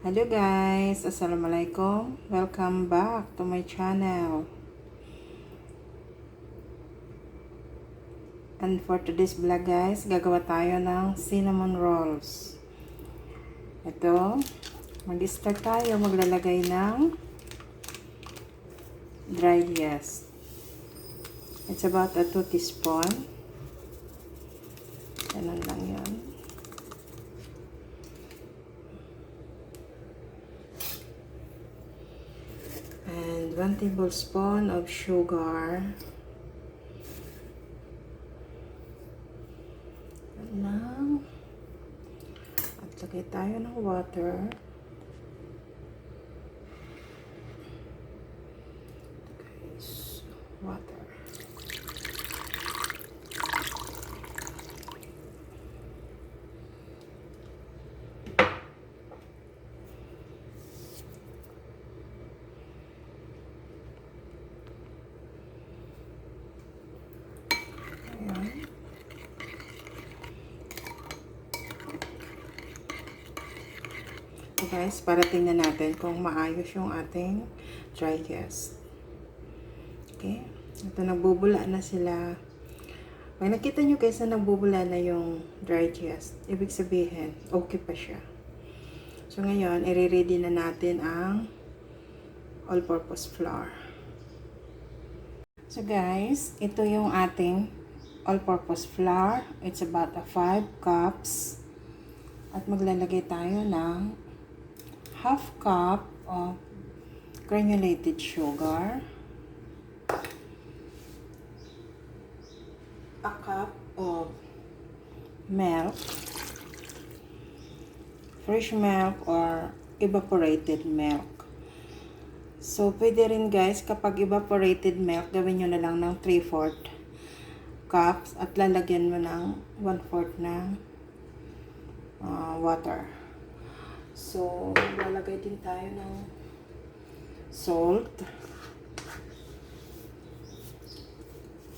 Hello guys, assalamualaikum. Welcome back to my channel. And for today's vlog guys, gagawa tayo ng cinnamon rolls. Ito, mag-start tayo maglalagay ng dried yeast. It's about a 2 teaspoon. Ganun lang yan. And 1 tablespoon of sugar. Lang. At lagay tayo ng water. Guys, water. So guys, para tingnan natin kung maayos yung ating dry yeast. Okay? Ito, nagbubula na sila. Pag nakita nyo guys na nagbubula na yung dry yeast, ibig sabihin, okay pa siya. So ngayon, i-ready na natin ang all-purpose flour. So guys, ito yung ating all-purpose flour. It's about 5 cups. At maglalagay tayo ng half cup of granulated sugar, a cup of milk, fresh milk or evaporated milk. So, pwede rin guys, kapag evaporated milk, gawin nyo na lang ng 3/4 cups at lalagyan mo ng 1/4 na water. So, lalagay din tayo ng salt.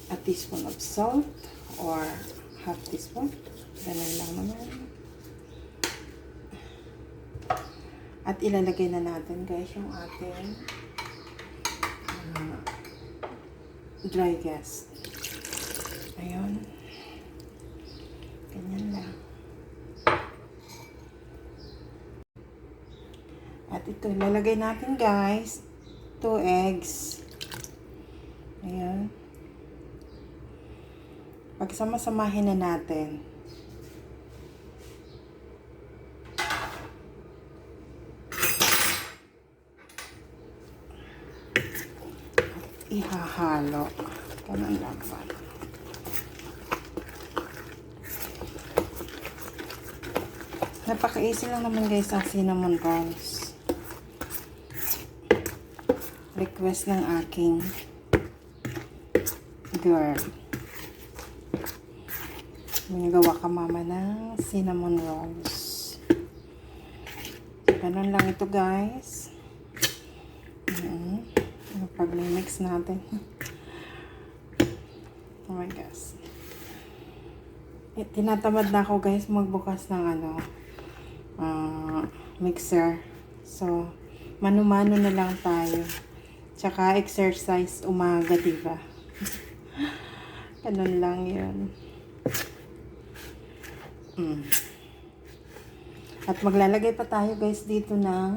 A teaspoon of salt or half teaspoon. Ganun lang naman. At ilalagay na natin guys yung ating dry yeast. Ayun. Ganyan lang. At ito, ilalagay natin guys, 2 eggs. Ayan. Pagsama-samahin na natin. At ihahalo. Ganun lang ba? Napaka-easy lang naman guys ang cinnamon rolls. Request ng aking girl. Ginagawa ka mama ng cinnamon rolls. So, ganun lang ito guys. Pag-mix natin. Oh my gosh. Tinatamad na ako guys magbukas ng mixer. So, mano-mano na lang tayo. Tsaka exercise umaga, diba? Ganun lang yun. At maglalagay pa tayo guys dito ng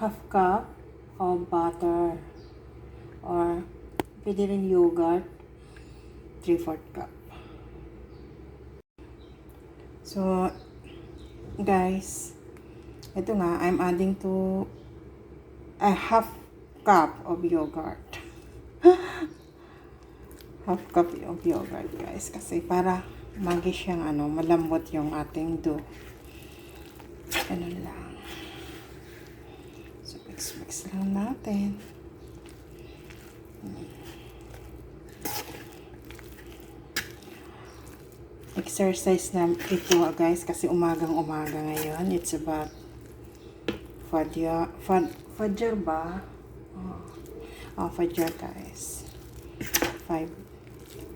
half cup of butter or pwede rin yogurt, 3/4 cup. So, guys, ito nga, I'm adding to a half cup of yogurt. Half cup of yogurt, guys. Kasi para maging siyang malambot yung ating dough. Ganun lang. So, mix lang natin. Exercise na ito guys kasi umagang-umaga ngayon. It's about Fajr ba? Fajr guys. 5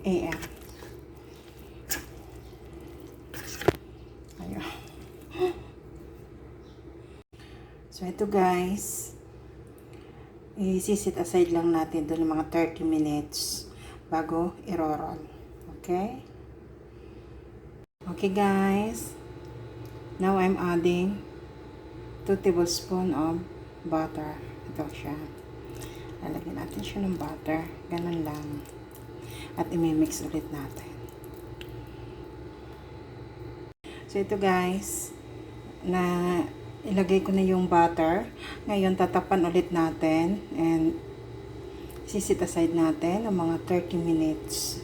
a.m. Ayun. So, ito guys, i-sit aside lang natin doon ng mga 30 minutes bago i-roll. Okay? Okay guys, now I'm adding 2 tablespoons of butter. Ito siya. Lalagyan natin siya ng butter. Ganun lang. At imimix ulit natin. So, ito guys, na ilagay ko na yung butter. Ngayon, tatapan ulit natin and sisit aside natin ng mga 30 minutes.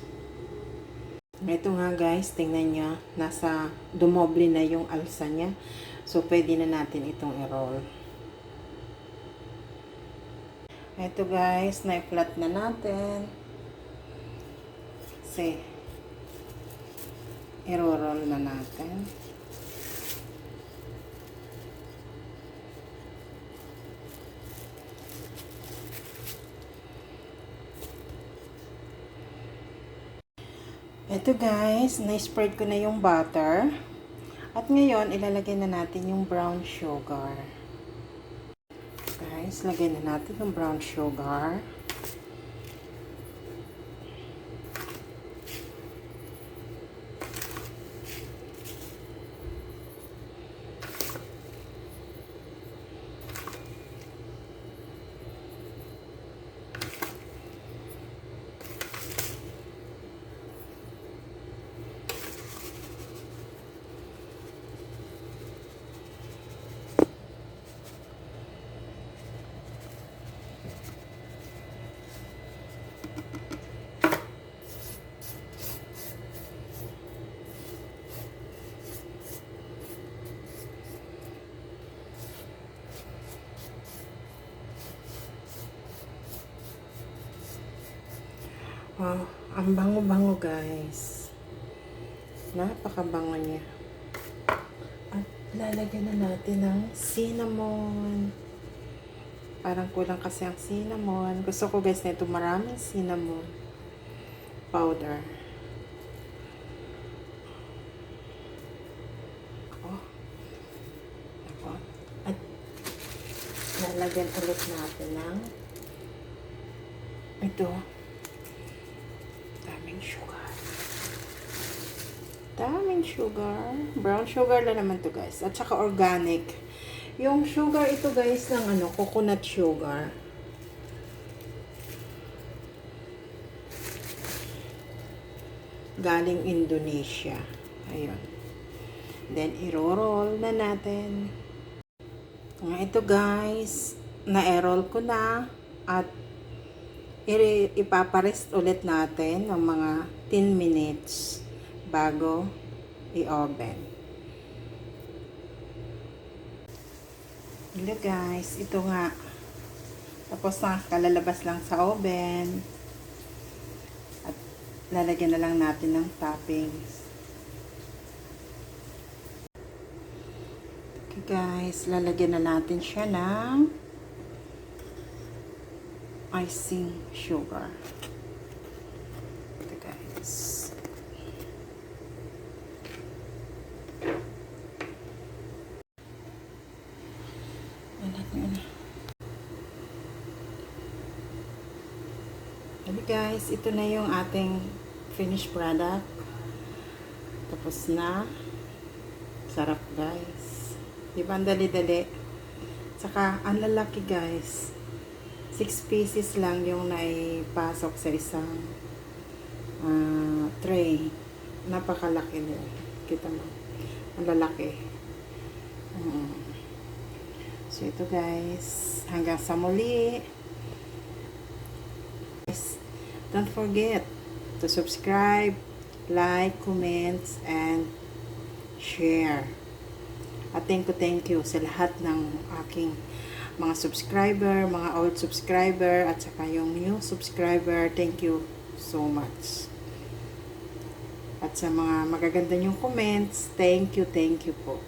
Ito nga guys, tingnan nyo, nasa dumoble na yung alsa niya. So, pwede na natin itong i-roll. Ito guys, na-flat na natin. Kasi, i-roll na natin. Ito guys, na-spread ko na yung butter. At ngayon, ilalagay na natin yung brown sugar. Guys, lagay na natin yung brown sugar. Wow, ang bango-bango guys. Napakabango niya. At lalagyan na natin ng cinnamon. Parang kulang kasi ang cinnamon. Gusto ko guys na ito maraming cinnamon powder. Oh. Ako. At lalagyan ulit natin ng ito. Daming sugar. Brown sugar lang naman to guys. At saka organic. Yung sugar ito guys ng coconut sugar. Galing Indonesia. Ayun. Then i-roll na natin. Ito guys, na-roll ko na at ipaparest ulit natin ng mga 10 minutes bago i-oven. Hello guys, ito nga. Tapos na, kalalabas lang sa oven. At lalagyan na lang natin ng toppings. Okay guys, lalagyan na natin siya ng icing sugar. Ito guys. Hello guys, ito na yung ating finished product. Tapos na. Sarap guys. Diba ang dali-dali? Saka ang lalaki guys. 6 pieces lang yung naipasok sa isang tray. Napakalaki nila. Kita mo. Ang lalaki. So ito guys. Hanggang sa muli. Don't forget to subscribe, like, comments, and share. At thank you sa lahat ng aking mga subscriber, mga old subscriber, at saka yung new subscriber. Thank you so much. At sa mga magaganda nyong comments, thank you po.